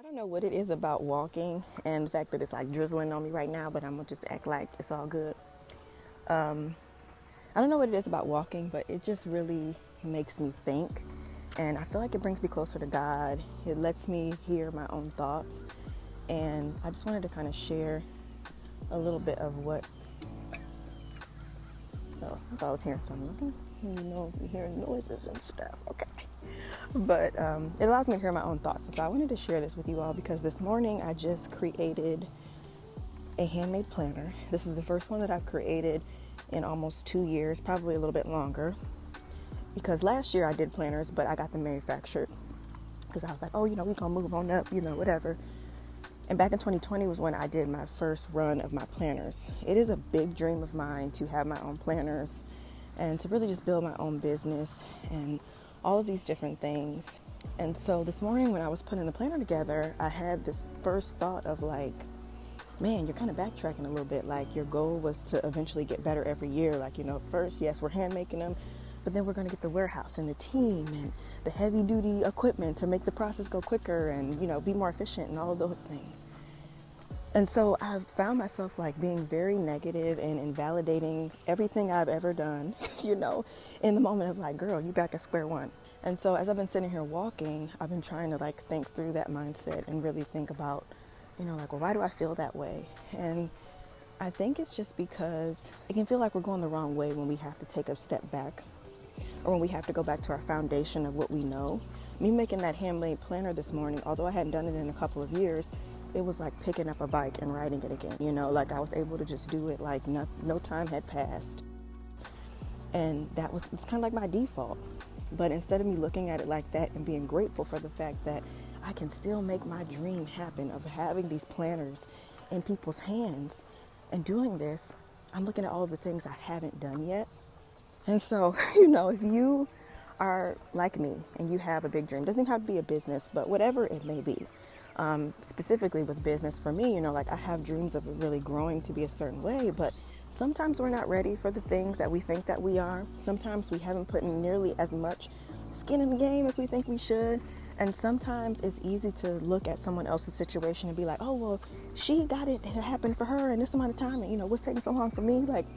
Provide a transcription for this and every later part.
don't know what it is about walking and the fact that it's like drizzling on me right now, but I'm gonna just act like it's all good. I don't know what it is about walking, but it just really makes me think. And I feel like it brings me closer to God. It lets me hear my own thoughts. And I just wanted to kind of share a little bit of what. Oh, I thought I was hearing something. Okay. You know, you hear noises and stuff. Okay. But it allows me to hear my own thoughts. And so I wanted to share this with you all because this morning I just created a handmade planner. This is the first one that I've created in almost 2 years, probably a little bit longer. Because last year I did planners, but I got them manufactured. Because I was like, oh, you know, we're going to move on up, you know, whatever. And back in 2020 was when I did my first run of my planners. It is a big dream of mine to have my own planners and to really just build my own business and all of these different things. And so this morning when I was putting the planner together, I had this first thought of like, man, you're kind of backtracking a little bit. Like your goal was to eventually get better every year. Like, you know, first, yes, we're hand making them, but then we're going to get the warehouse and the team and the heavy duty equipment to make the process go quicker and, you know, be more efficient and all of those things. And so I found myself like being very negative and invalidating everything I've ever done, you know, in the moment of like, girl, you back at square one. And so as I've been sitting here walking, I've been trying to like think through that mindset and really think about, you know, like, well, why do I feel that way? And I think it's just because it can feel like we're going the wrong way when we have to take a step back or when we have to go back to our foundation of what we know. Me making that handmade planner this morning, although I hadn't done it in a couple of years, it was like picking up a bike and riding it again, you know, like I was able to just do it like no time had passed. And it's kind of like my default. But instead of me looking at it like that and being grateful for the fact that I can still make my dream happen of having these planners in people's hands and doing this, I'm looking at all of the things I haven't done yet. And so, you know, if you are like me and you have a big dream, it doesn't even have to be a business, but whatever it may be. Specifically with business for me, you know, like I have dreams of it really growing to be a certain way, but sometimes we're not ready for the things that we think that we are. Sometimes we haven't put in nearly as much skin in the game as we think we should. And sometimes it's easy to look at someone else's situation and be like, oh, well, she got it happen for her in this amount of time. And, you know, what's taking so long for me? Like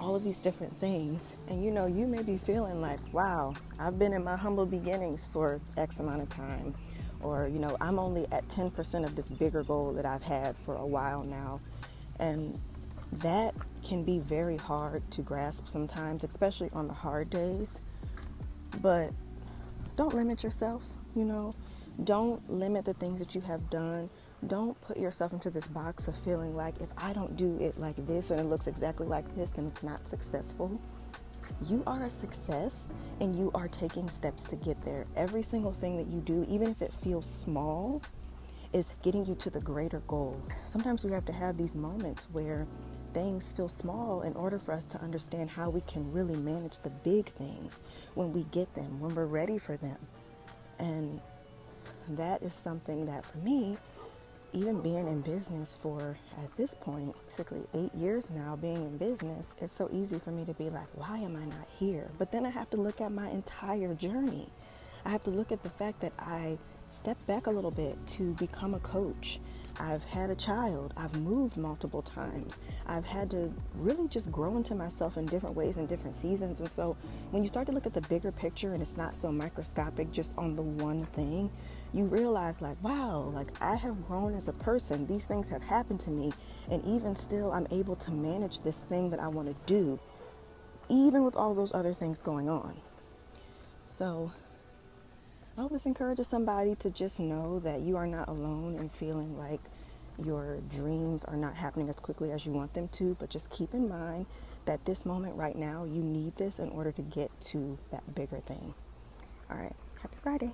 all of these different things. And, you know, you may be feeling like, wow, I've been in my humble beginnings for X amount of time. Or, you know, I'm only at 10% of this bigger goal that I've had for a while now. And that can be very hard to grasp sometimes, especially on the hard days. But don't limit yourself, you know. Don't limit the things that you have done. Don't put yourself into this box of feeling like if I don't do it like this and it looks exactly like this, then it's not successful. You are a success and you are taking steps to get there. Every single thing that you do, even if it feels small, is getting you to the greater goal. Sometimes we have to have these moments where things feel small in order for us to understand how we can really manage the big things when we get them, when we're ready for them. And that is something that for me, even being in business for, at this point, basically 8 years now being in business, it's so easy for me to be like, why am I not here? But then I have to look at my entire journey. I have to look at the fact that I stepped back a little bit to become a coach. I've had a child. I've moved multiple times. I've had to really just grow into myself in different ways in different seasons. And so when you start to look at the bigger picture and it's not so microscopic just on the one thing, you realize like, wow, like I have grown as a person. These things have happened to me. And even still, I'm able to manage this thing that I want to do, even with all those other things going on. So I hope this encourages somebody to just know that you are not alone in feeling like your dreams are not happening as quickly as you want them to, but just keep in mind that this moment right now, you need this in order to get to that bigger thing. All right. Happy Friday.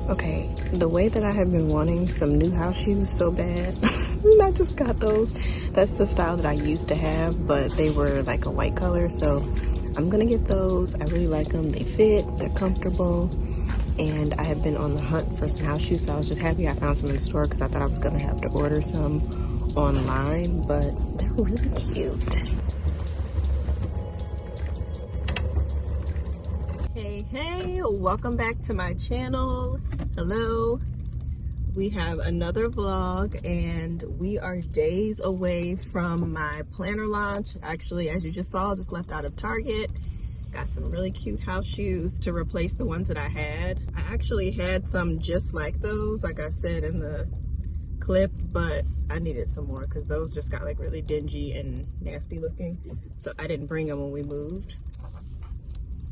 Okay, the way that I have been wanting some new house shoes so bad, And I just got those. That's the style that I used to have, but they were like a white color, so I'm gonna get those. I really like them. They fit, they're comfortable, and I have been on the hunt for some house shoes, so I was just happy I found some in the store because I thought I was gonna have to order some online, but they're really cute. Hey, welcome back to my channel. Hello. We have another vlog, and we are days away from my planner launch. Actually, as you just saw, just left out of Target. Got some really cute house shoes to replace the ones that I had. I actually had some just like those, like I said in the clip, but I needed some more because those just got like really dingy and nasty looking. So I didn't bring them when we moved.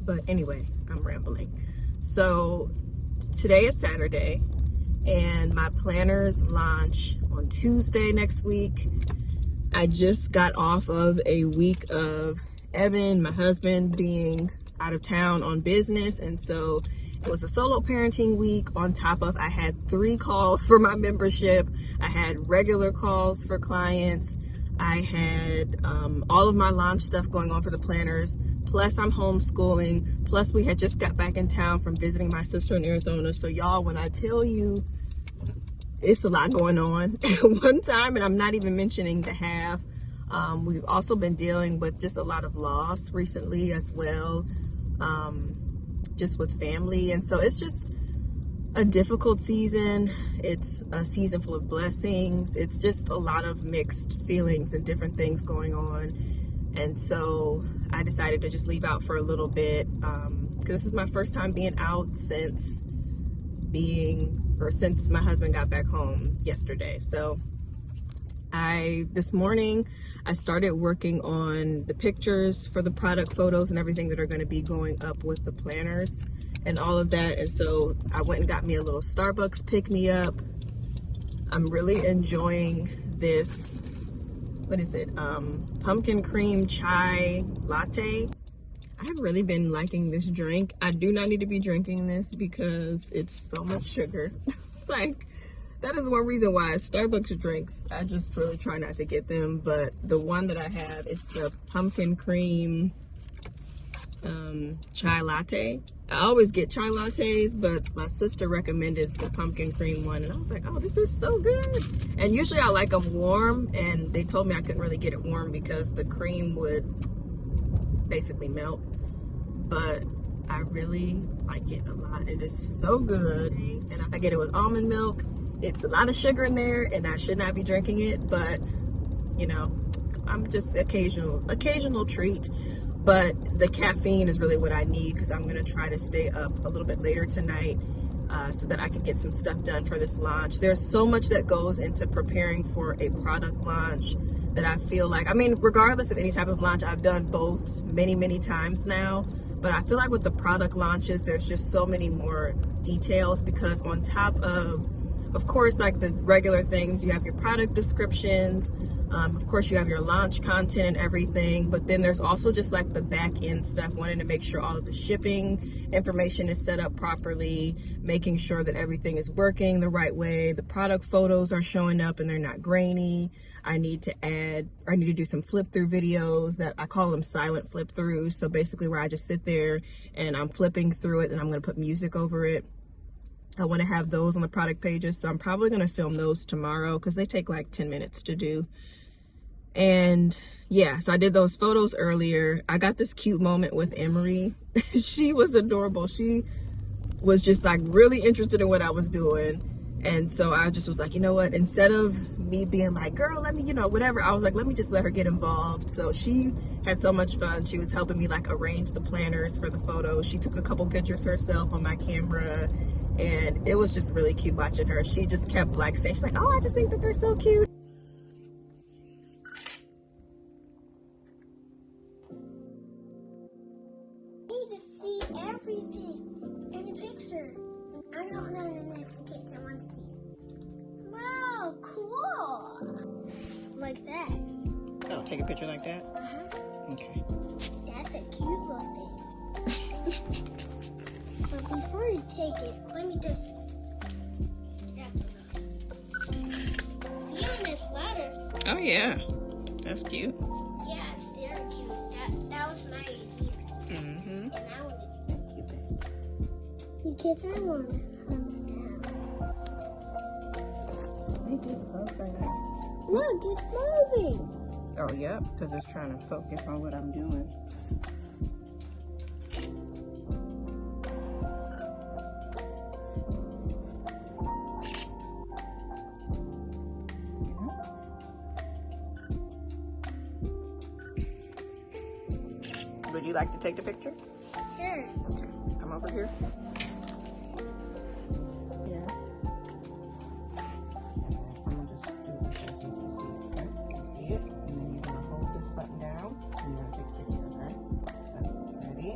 But anyway, I'm rambling. So today is Saturday, and my planners launch on Tuesday next week. I just got off of a week of Evan, my husband, being out of town on business, and so it was a solo parenting week. On top of, I had 3 calls for my membership. I had regular calls for clients. I had all of my launch stuff going on for the planners. Plus I'm homeschooling. Plus we had just got back in town from visiting my sister in Arizona. So y'all, when I tell you it's a lot going on at one time, and I'm not even mentioning the half. We've also been dealing with just a lot of loss recently as well, just with family. And so it's just a difficult season. It's a season full of blessings. It's just a lot of mixed feelings and different things going on. And so I decided to just leave out for a little bit, because this is my first time being out since my husband got back home yesterday. So this morning I started working on the pictures for the product photos and everything that are going to be going up with the planners and all of that. And so I went and got me a little Starbucks pick-me-up. I'm really enjoying this, what is it, pumpkin cream chai latte. I've really been liking this drink. I do not need to be drinking this because it's so much sugar. Like, that is one reason why Starbucks drinks, I just really try not to get them. But the one that I have, it's the pumpkin cream chai latte. I always get chai lattes, but my sister recommended the pumpkin cream one, and I was like, oh, this is so good. And usually I like them warm, and they told me I couldn't really get it warm because the cream would basically melt. But I really like it a lot. It is so good. And I get it with almond milk. It's a lot of sugar in there, and I should not be drinking it, but you know, I'm just occasional treat. But the caffeine is really what I need, because I'm gonna try to stay up a little bit later tonight so that I can get some stuff done for this launch. There's so much that goes into preparing for a product launch that I feel like, I mean, regardless of any type of launch, I've done both many times now. But I feel like with the product launches, there's just so many more details, because on top of course, like the regular things, you have your product descriptions, of course you have your launch content and everything, but then there's also just like the back end stuff, wanting to make sure all of the shipping information is set up properly, making sure that everything is working the right way, the product photos are showing up and they're not grainy. I need to do some flip through videos that I call them silent flip throughs. So basically where I just sit there and I'm flipping through it and I'm going to put music over it. I want to have those on the product pages. So I'm probably going to film those tomorrow because they take like 10 minutes to do. And yeah, so I did those photos earlier. I got this cute moment with Emery. She was adorable. She was just like really interested in what I was doing. And so I just was like, you know what, instead of me being like, girl, let me, you know, whatever, I was like, let me just let her get involved. So she had so much fun. She was helping me like arrange the planners for the photos. She took a couple pictures herself on my camera, and it was just really cute watching her. She just kept like saying, she's like, oh, I just think that they're so cute. I need to see everything in the picture. I don't know how to next kick. I want to see. Wow, cool. Like that. Oh, take a picture like that? Uh-huh. Okay. That's a cute little thing. But before you take it, let me just... Be on this ladder. Oh yeah, that's cute. Yes, they're cute. That was my idea. Mm-hmm. And I wanted to keep it. Because I want hugs down. They do. Hugs are nice. Look, it's moving. Oh yeah, because it's trying to focus on what I'm doing. Would you like to take the picture? Sure. Okay, come over here. Yeah. I'm gonna just do this as you can see. Okay, you see it? And then you're gonna hold this button down and you're gonna take a picture, okay? So, ready?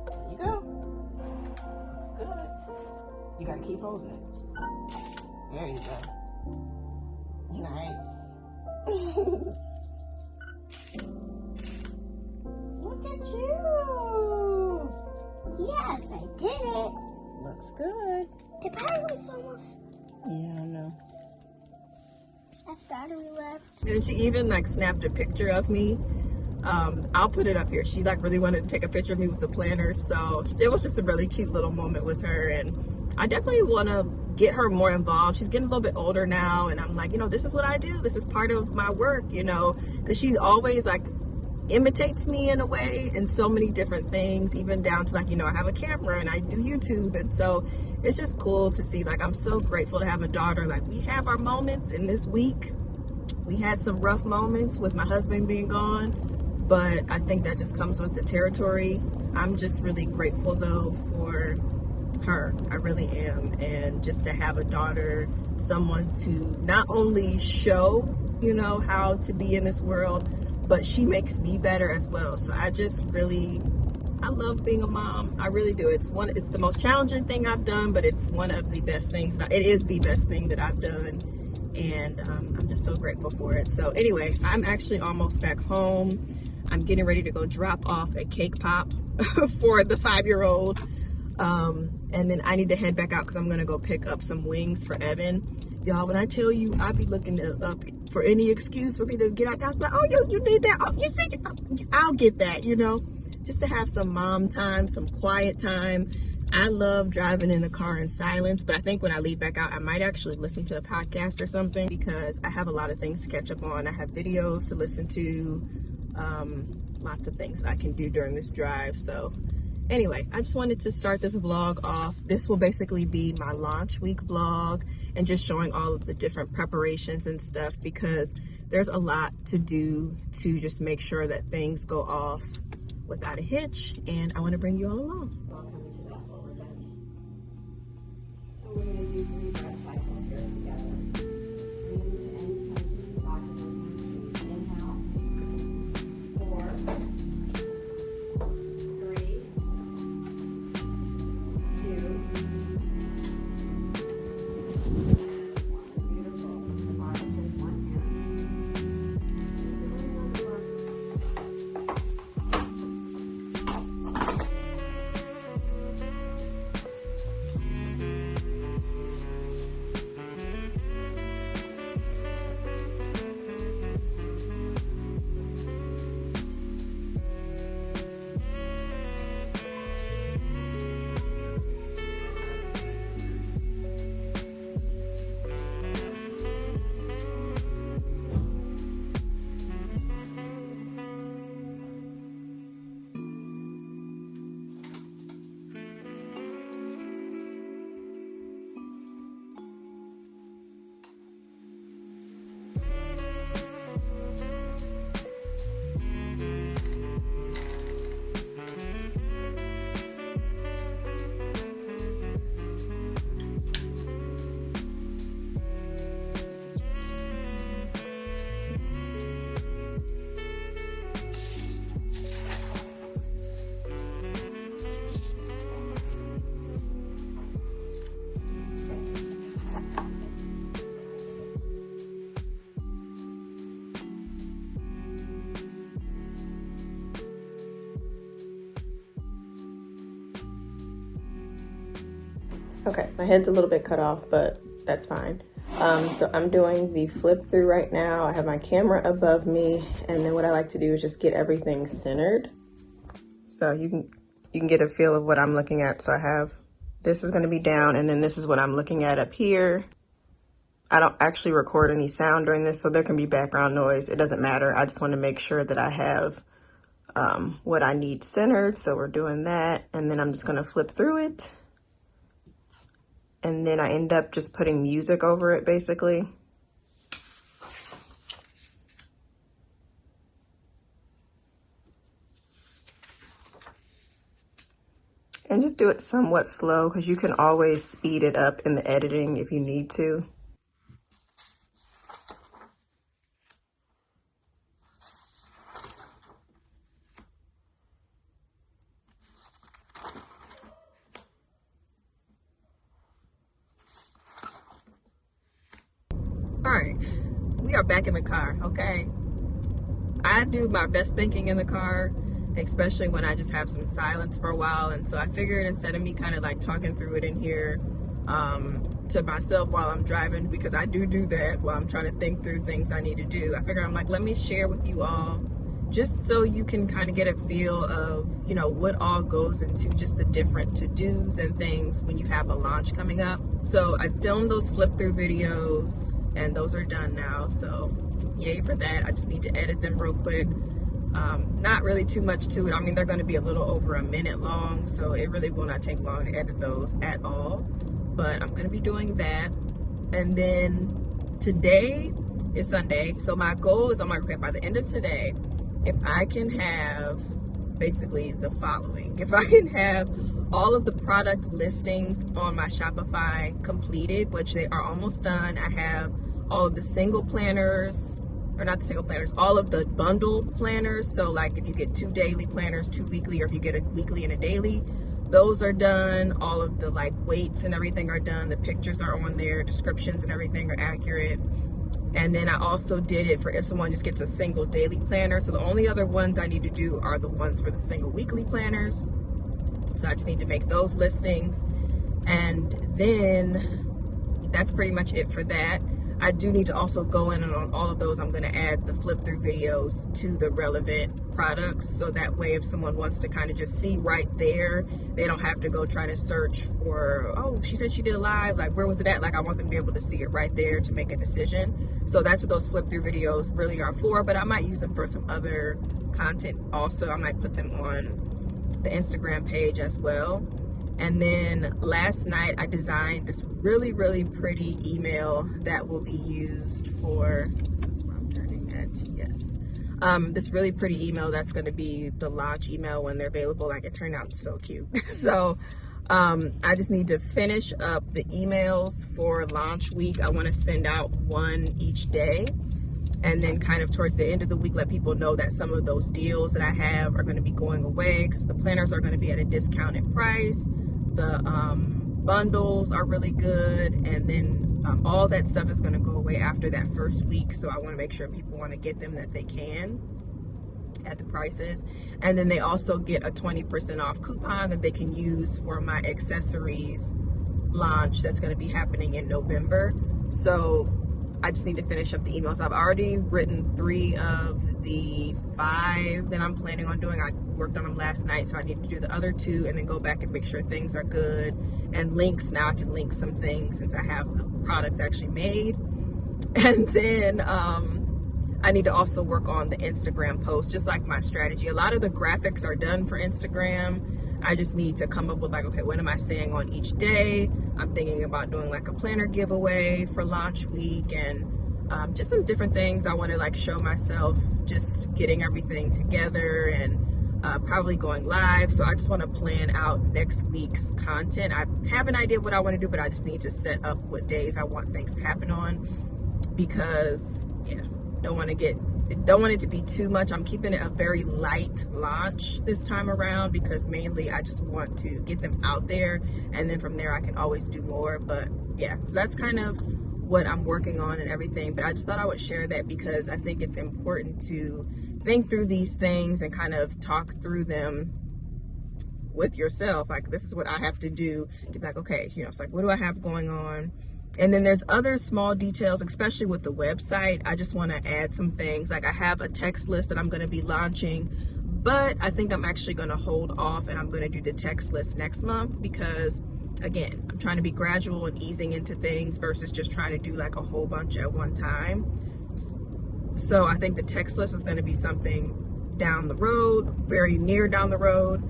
There you go. Looks good. You gotta keep holding it. There you go. Nice. Look at you. Yes, I did it. Looks good. The battery's almost. Yeah, I know. That's battery left. And she even like snapped a picture of me. I'll put it up here. She like really wanted to take a picture of me with the planner. So it was just a really cute little moment with her. And I definitely want to get her more involved. She's getting a little bit older now. And I'm like, you know, this is what I do. This is part of my work, you know, because she's always like imitates me in a way in so many different things, even down to like, you know, I have a camera and I do YouTube. And so it's just cool to see, like, I'm so grateful to have a daughter. Like, we have our moments in this week. We had some rough moments with my husband being gone, but I think that just comes with the territory. I'm just really grateful though for her. I really am. And just to have a daughter, someone to not only show, you know, how to be in this world, but she makes me better as well. So I just really, I love being a mom. I really do. It's the most challenging thing I've done, but it's one of the best things. It is the best thing that I've done. And I'm just so grateful for it. So anyway, I'm actually almost back home. I'm getting ready to go drop off a cake pop for the 5-year-old. And then I need to head back out because I'm going to go pick up some wings for Evan. Y'all, when I tell you, I be looking up for any excuse for me to get out. I was like, oh, you need that. Oh, you said I'll get that, you know, just to have some mom time, some quiet time. I love driving in the car in silence, but I think when I leave back out, I might actually listen to a podcast or something because I have a lot of things to catch up on. I have videos to listen to, lots of things that I can do during this drive. So anyway, I just wanted to start this vlog off. This will basically be my launch week vlog and just showing all of the different preparations and stuff because there's a lot to do to just make sure that things go off without a hitch, and I want to bring you all along. We're going to do 3 breath cycles here together. Breathe into any place you can lock in those hands. Inhale. 4, 3, 2, 1. Beautiful. It's the bottom, just one hand. Okay, my head's a little bit cut off, but that's fine. So I'm doing the flip through right now. I have my camera above me, and then what I like to do is just get everything centered. So you can get a feel of what I'm looking at. So I have, this is gonna be down, and then this is what I'm looking at up here. I don't actually record any sound during this, so there can be background noise. It doesn't matter. I just wanna make sure that I have what I need centered. So we're doing that, and then I'm just gonna flip through it. And then I end up just putting music over it, basically. And just do it somewhat slow, because you can always speed it up in the editing if you need to. All right, we are back in the car, okay? I do my best thinking in the car, especially when I just have some silence for a while. And so I figured, instead of me kind of like talking through it in here to myself while I'm driving, because I do that while I'm trying to think through things I need to do, I figured I'm like, let me share with you all, just so you can kind of get a feel of, you know, what all goes into just the different to-dos and things when you have a launch coming up. So I filmed those flip through videos, and those are done now, so yay for that. I just need to edit them real quick. Not really too much to it. I mean, they're going to be a little over a minute long, so it really will not take long to edit those at all. But I'm going to be doing that. And then today is Sunday, so my goal is, I'm like, okay, by the end of today, if I can have basically the following. If I can have all of the product listings on my Shopify completed, which they are almost done. I have all of the single planners, or not the single planners, all of the bundle planners. So like if you get 2 daily planners, 2 weekly, or if you get a weekly and a daily, those are done. All of the like weights and everything are done. The pictures are on there, descriptions and everything are accurate. And then I also did it for if someone just gets a single daily planner. So the only other ones I need to do are the ones for the single weekly planners. So I just need to make those listings. And then that's pretty much it for that. I do need to also go in, and on all of those, I'm going to add the flip through videos to the relevant products. So that way, if someone wants to kind of just see right there, they don't have to go trying to search for, oh, she said she did a live, like where was it at? Like I want them to be able to see it right there to make a decision. So that's what those flip through videos really are for, but I might use them for some other content also. I might put them on the Instagram page as well. And then last night I designed this really, really pretty email that will be used for, this is what I'm turning at, yes. This really pretty email that's going to be the launch email when they're available. Like, it turned out so cute. So I just need to finish up the emails for launch week. I want to send out one each day. And then kind of towards the end of the week, let people know that some of those deals that I have are going to be going away, because the planners are going to be at a discounted price. The bundles are really good. And then all that stuff is going to go away after that first week. So I want to make sure people want to get them, that they can at the prices. And then they also get a 20% off coupon that they can use for my accessories launch that's going to be happening in November. So I just need to finish up the emails. I've already written 3 of the 5 that I'm planning on doing. I worked on them last night, so I need to do the other 2 and then go back and make sure things are good. And links, now I can link some things since I have the products actually made. And then I need to also work on the Instagram post, just like my strategy. A lot of the graphics are done for Instagram. I just need to come up with like, okay, what am I saying on each day? I'm thinking about doing like a planner giveaway for launch week, and just some different things. I want to like show myself just getting everything together, and probably going live. So I just want to plan out next week's content. I have an idea of what I want to do, but I just need to set up what days I want things to happen on, because yeah, don't want it to be too much. I'm keeping it a very light launch this time around, because mainly I just want to get them out there, and then from there I can always do more. But yeah, so that's kind of what I'm working on and everything. But I just thought I would share that, because I think it's important to think through these things and kind of talk through them with yourself. Like, this is what I have to do to be like, okay, you know, it's like, what do I have going on? And then there's other small details, especially with the website. I just want to add some things. Like, I have a text list that I'm going to be launching, but I think I'm actually going to hold off and I'm going to do the text list next month because, again, I'm trying to be gradual and easing into things versus just trying to do like a whole bunch at one time. So I think the text list is going to be something down the road, very near down the road,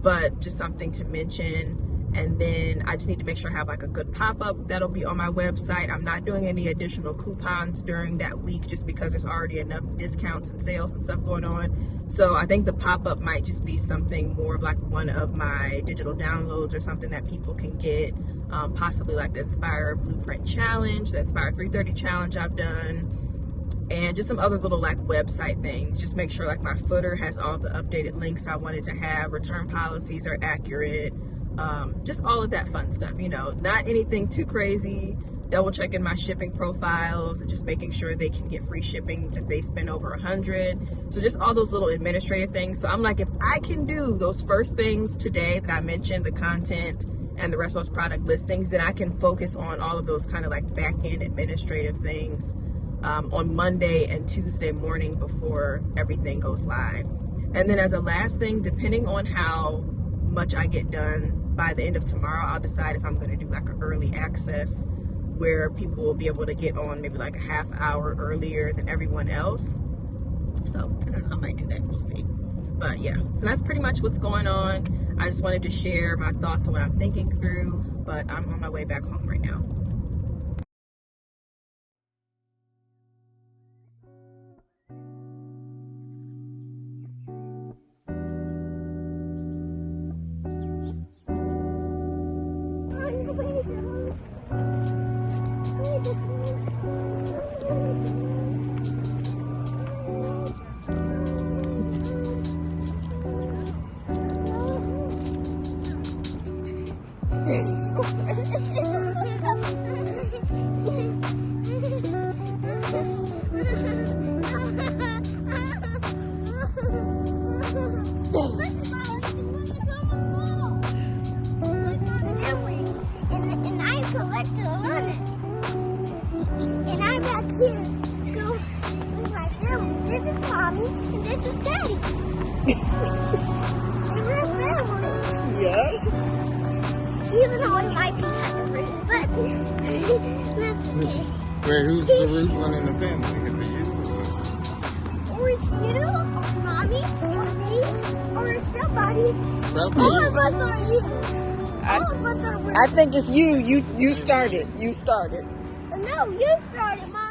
but just something to mention. And then I just need to make sure I have like a good pop-up that'll be on my website. I'm not doing any additional coupons during that week just because there's already enough discounts and sales and stuff going on. So I think the pop-up might just be something more of like one of my digital downloads or something that people can get, possibly like the Inspire Blueprint Challenge, the Inspire 330 Challenge I've done, and just some other little like website things. Just make sure like my footer has all the updated links I wanted to have, return policies are accurate, just all of that fun stuff, you know, not anything too crazy. Double checking my shipping profiles and just making sure they can get free shipping if they spend over 100. So just all those little administrative things. So I'm like, if I can do those first things today that I mentioned, the content and the rest of those product listings, then I can focus on all of those kind of like back end administrative things on Monday and Tuesday morning before everything goes live. And then as a last thing, depending on how much I get done by the end of tomorrow, I'll decide if I'm going to do like an early access where people will be able to get on maybe like a half hour earlier than everyone else. So I don't know, I might do that, we'll see. But yeah, so that's pretty much what's going on. I just wanted to share my thoughts on what I'm thinking through, but I'm on my way back home right now. And I'm back here go with my family. This is Mommy and this is Daddy. And we're family. Yeah. Even though it might be kind of rude, but that's okay. Wait, who's the rude one in the family? Is it you? Or it's you, or Mommy, or me, or somebody. Probably All you. of us are you. All of us are rude. I think it's you. You started. You started. No, you started, Mom.